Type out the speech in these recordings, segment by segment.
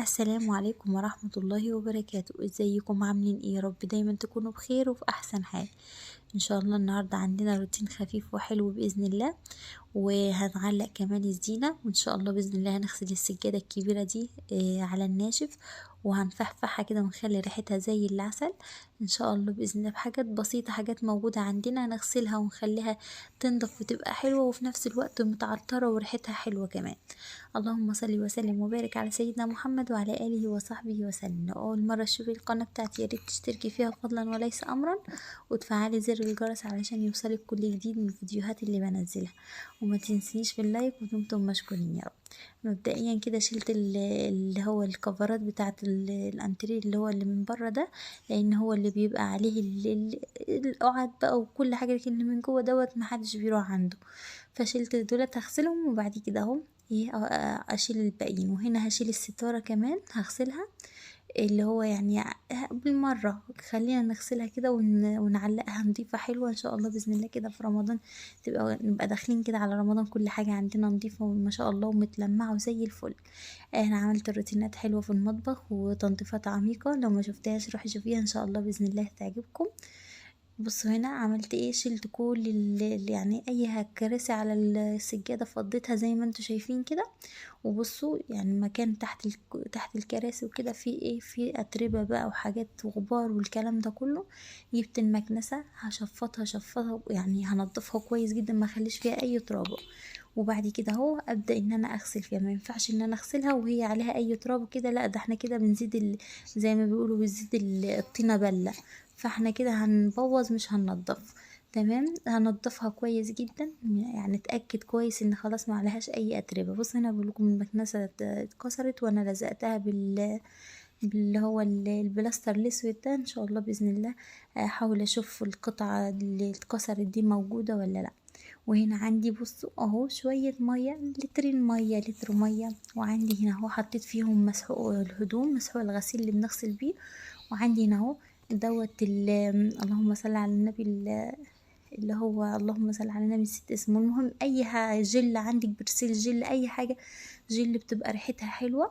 السلام عليكم ورحمة الله وبركاته. ازيكم عاملين ايه؟ يا رب دايما تكونوا بخير وفي احسن حال ان شاء الله. النهاردة عندنا روتين خفيف وحلو بإذن الله، وهنعلق كمان الزينة، وان شاء الله بإذن الله هنغسل السجادة الكبيرة دي على الناشف، وهنفحفحها كده ونخلي ريحتها زي العسل ان شاء الله بإذن الله، بحاجات بسيطة، حاجات موجودة عندنا نغسلها ونخليها تنضف وتبقى حلوة وفي نفس الوقت متعطرة وريحتها حلوة كمان. اللهم صل وسلم وبارك على سيدنا محمد وعلى آله وصحبه وسلم. لو أول مرة تشوفي القناة بتاعتي ياريت تشتركي فيها فضلا وليس أمرا، وتفعلي زر الجرس علشان يوصلك كل جديد من الفيديوهات اللي بنزلها، وما تنسيش في اللايك، ودمتم مشكورين يا رب. مبدئيا كده شلت اللي هو الكفرات بتاعت الانتريه اللي هو اللي من بره ده، لان هو اللي بيبقى عليه القعد بقى وكل حاجه، لكن اللي من جوه دوت محدش بيروح عنده. فشلت دولت هغسلهم، وبعد كده اهو ايه اشيل الباقيين. وهنا هشيل الستاره كمان هغسلها، اللي هو يعني بالمرة خلينا نغسلها كده ونعلقها نضيفة حلوة ان شاء الله بإذن الله. كده في رمضان نبقى داخلين كده على رمضان كل حاجة عندنا نضيفة ما شاء الله ومتلمعة وزي الفل. انا عملت روتينات حلوة في المطبخ وتنظيفات عميقة، لو ما شفتهاش روحي شوفيها ان شاء الله بإذن الله تعجبكم. بصوا هنا عملت ايه، شلت كل يعني اي كراسي على السجادة فضيتها زي ما انتوا شايفين كده. وبصوا يعني مكان تحت الكراسي وكده في ايه، في اتربة بقى وحاجات وغبار والكلام ده كله. جبت المكنسة هشفطها يعني هنضفها كويس جدا، ما اخليش فيها اي تراب. وبعد كده اهو ابدا ان انا اغسل فيها. ما ينفعش ان انا اغسلها وهي عليها اي تراب كده، لا ده احنا كده بنزيد زي ما بيقولوا بنزيد الطينة بلة، فاحنا كده هنبوظ مش هننضف. تمام، هنضفها كويس جدا، يعني اتاكد كويس ان خلاص ما عليهاش اي اتربه. بص هنا بقول لكم المكنسه اتكسرت وانا لزقتها باللي هو البلاستر الاسود ده ان شاء الله باذن الله. احاول اشوف القطعه اللي اتكسرت دي موجوده ولا لا. وهنا عندي بصوا اهو شويه ميه، لتر ميه. وعندي هنا اهو حطيت فيهم مسحوق الهدوم، مسحوق الغسيل اللي بنغسل بيه. وعندي هنا اهو دوت اللهم صل على النبي، اللي هو اللهم صل على النبي نسيت اسمه. المهم اي جل عندك، برسيل جل، اي حاجه جل بتبقى ريحتها حلوه.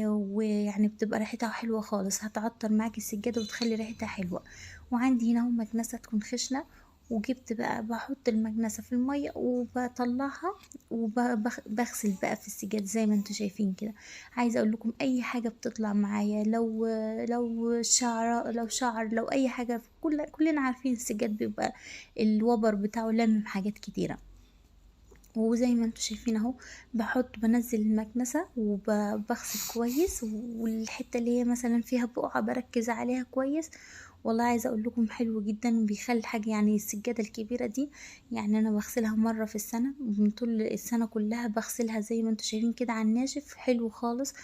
ويعني بتبقى ريحتها حلوه خالص، هتعطر معاكي السجاده وتخلي ريحتها حلوه. وعندي هنا اهو مكنسه تكون خشنه، وجبت بقى بحط المكنسه في الميه وبطلعها وبغسل بقى في السجاد زي ما انتوا شايفين كده. عايزه اقول لكم اي حاجه بتطلع معايا، لو شعر لو اي حاجه، كلنا عارفين السجاد بيبقى الوبر بتاعه لامم حاجات كتيره. وزي ما انتوا شايفين اهو بنزل المكنسة وبغسل كويس، والحتة اللي هي مثلا فيها بقعة بركز عليها كويس. والله عايزة اقول لكم حلو جدا، بيخلي حاجة يعني السجادة الكبيرة دي، يعني انا بغسلها مرة في السنة، من طول السنة كلها بغسلها زي ما انتوا شايفين كده على الناشف حلو خالص.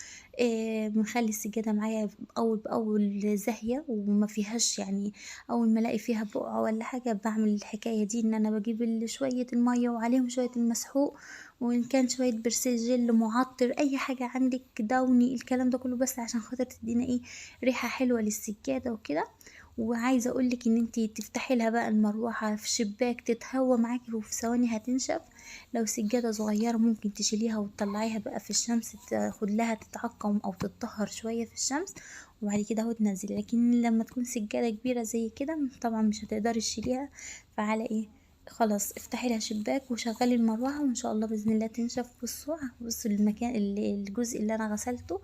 بنخلي السجادة معايا اول باول زاهية وما فيهاش يعني، اول ما الاقي فيها بقعة ولا حاجة بعمل الحكاية دي، ان انا بجيب شوية المية وعليهم شوية المسحوق، وان كان شوية برسيل جل معطر، اي حاجة عندك داوني، الكلام ده كله بس عشان خاطر تدينا ايه، ريحة حلوة للسجادة وكده. وعايزه اقولك ان انتي تفتحي لها بقى المروحه في شباك تتهوى معاكي وفي ثواني هتنشف. لو سجاده صغيره ممكن تشيليها وتطلعيها بقى في الشمس، تاخد لها تتعقم او تتطهر شويه في الشمس، وبعد كده اهو تنزلي. لكن لما تكون سجاده كبيره زي كده طبعا مش هتقدري تشيليها، فعلى ايه، خلاص افتحي لها شباك وشغلي المروحه وان شاء الله باذن الله تنشف. بصوا المكان الجزء اللي انا غسلته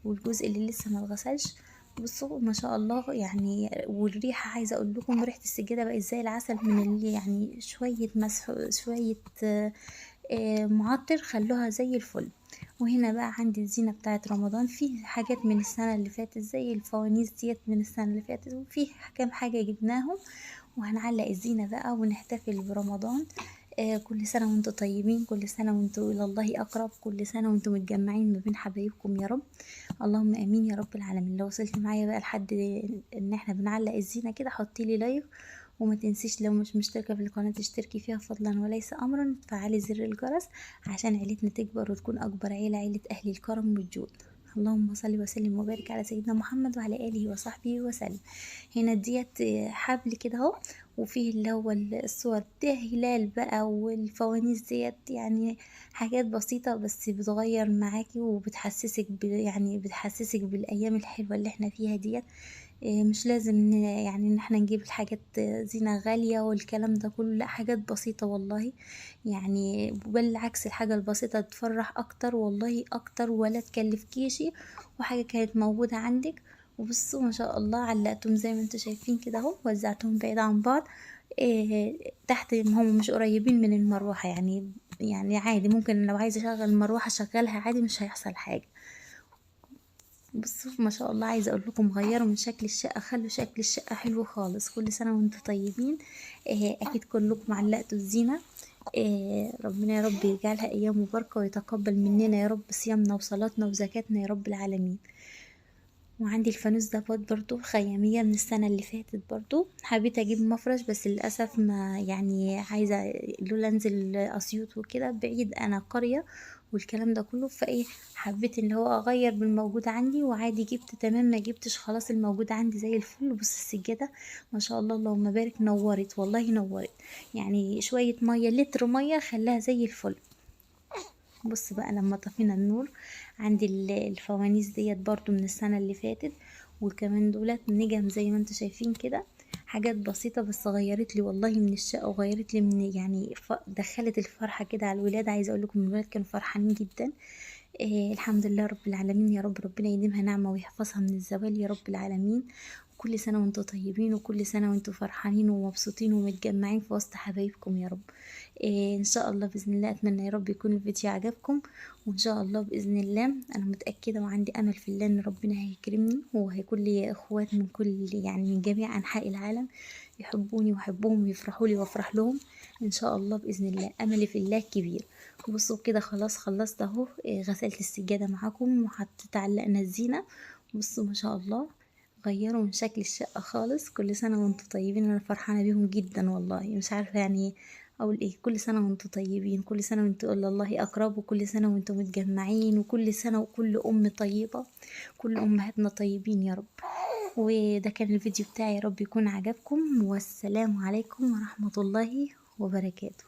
والجزء اللي لسه ما اتغسلش. بصوا ما شاء الله يعني. والريحة عايزة اقول لكم ريحة السجادة بقت زي العسل، من اللي يعني شوية مسح شوية معطر خلوها زي الفل. وهنا بقى عندي الزينة بتاعت رمضان، في حاجات من السنة اللي فاتت زي الفوانيس ديت من السنة اللي فاتت، وفي كام حاجة جبناهم، وهنعلق الزينة بقى ونحتفل برمضان. كل سنة وانتم طيبين، كل سنة وانتم إلى الله أقرب، كل سنة وانتم متجمعين ما بين حبايبكم يا رب. اللهم امين يا رب العالمين. لو وصلت معايا بقى لحد ان احنا بنعلق الزينة كده حطي لي لايك، وما تنسيش لو مش مشتركة في القناة تشتركي فيها فضلا وليس امرا، تفعلي زر الجرس عشان عيلتنا تكبر وتكون اكبر عيلة اهل الكرم والجود. اللهم صل وسلم وبارك على سيدنا محمد وعلى اله وصحبه وسلم. هنا ديت حبل كده اهو، وفيه اللي هو الصور ده هلال بقى، والفوانيس ديت يعني حاجات بسيطة بس بتغير معاكي وبتحسسك يعني بتحسسك بالأيام الحلوة اللي احنا فيها ديت. مش لازم يعني ان احنا نجيب الحاجات زينة غالية والكلام ده كله، لا، حاجات بسيطة والله. يعني بالعكس الحاجة البسيطة تفرح اكتر والله اكتر، ولا تكلفكيشي، وحاجة كانت موجودة عندك. وبصوا ما شاء الله علقتهم زي ما انتوا شايفين كده اهو، وزعتهم بعيد عن بعض. تحت هم مش قريبين من المروحة يعني عادي، ممكن لو عايزة اشغل المروحة اشغلها عادي، مش هيحصل حاجة. بصوا ما شاء الله، عايزه اقول لكم غيروا من شكل الشقه، خلوا شكل الشقه حلو خالص. كل سنه وانتم طيبين. اكيد كلكم علقتوا الزينه. ربنا يا رب يجعلها ايام مباركه، ويتقبل مننا يا رب صيامنا وصلاتنا وزكاتنا يا رب العالمين. وعندي الفانوس ده برضو خيامية من السنة اللي فاتت، برضو حبيت اجيب مفرش بس للأسف ما يعني عايزة لولا انزل اسيوط وكده بعيد، انا قرية والكلام ده كله، فايه حبيت اللي هو اغير بالموجود عندي وعادي جبت تمام، ما جبتش خلاص الموجود عندي زي الفل. بص السجادة ما شاء الله اللهم بارك، نورت والله نورت، يعني شوية مية لتر مية خلاها زي الفل. بص بقى لما طفينا النور، عندي الفوانيس ديت برضو من السنة اللي فاتت، وكمان دولت نجم زي ما انتوا شايفين كده. حاجات بسيطة بس غيرت لي والله من الشقة، وغيرت لي من يعني دخلت الفرحة كده على الولاد. عايزة اقول لكم الولاد كانوا فرحانين جدا. الحمد لله رب العالمين، يا رب ربنا يديمها نعمة ويحفظها من الزوال يا رب العالمين. كل سنة وانتم طيبين، وكل سنة وانتم فرحانين ومبسوطين ومتجمعين في وسط حبايبكم يا رب. ان شاء الله باذن الله اتمنى يا رب يكون الفيديو عجبكم، وان شاء الله باذن الله انا متاكده وعندي امل في الله ان ربنا هيكرمني، وهيكون لي اخوات من كل يعني من جميع انحاء العالم يحبوني واحبهم ويفرحوا لي وافرح لهم ان شاء الله باذن الله. املي في الله كبير. بصوا كده خلاص خلصت اهو. غسلت السجاده معاكم وحطيت علقنا الزينه. بصوا ما شاء الله غيروا من شكل الشقة خالص. كل سنة وانتم طيبين، انا فرحانة بيهم جدا والله، مش عارفة يعني اقول ايه. كل سنة وانتم طيبين، كل سنة وانتم الى الله اقرب، وكل سنة وانتم متجمعين، وكل سنة وكل ام طيبة، كل امهاتنا طيبين يا رب. وده كان الفيديو بتاعي، يا رب يكون عجبكم، والسلام عليكم ورحمة الله وبركاته.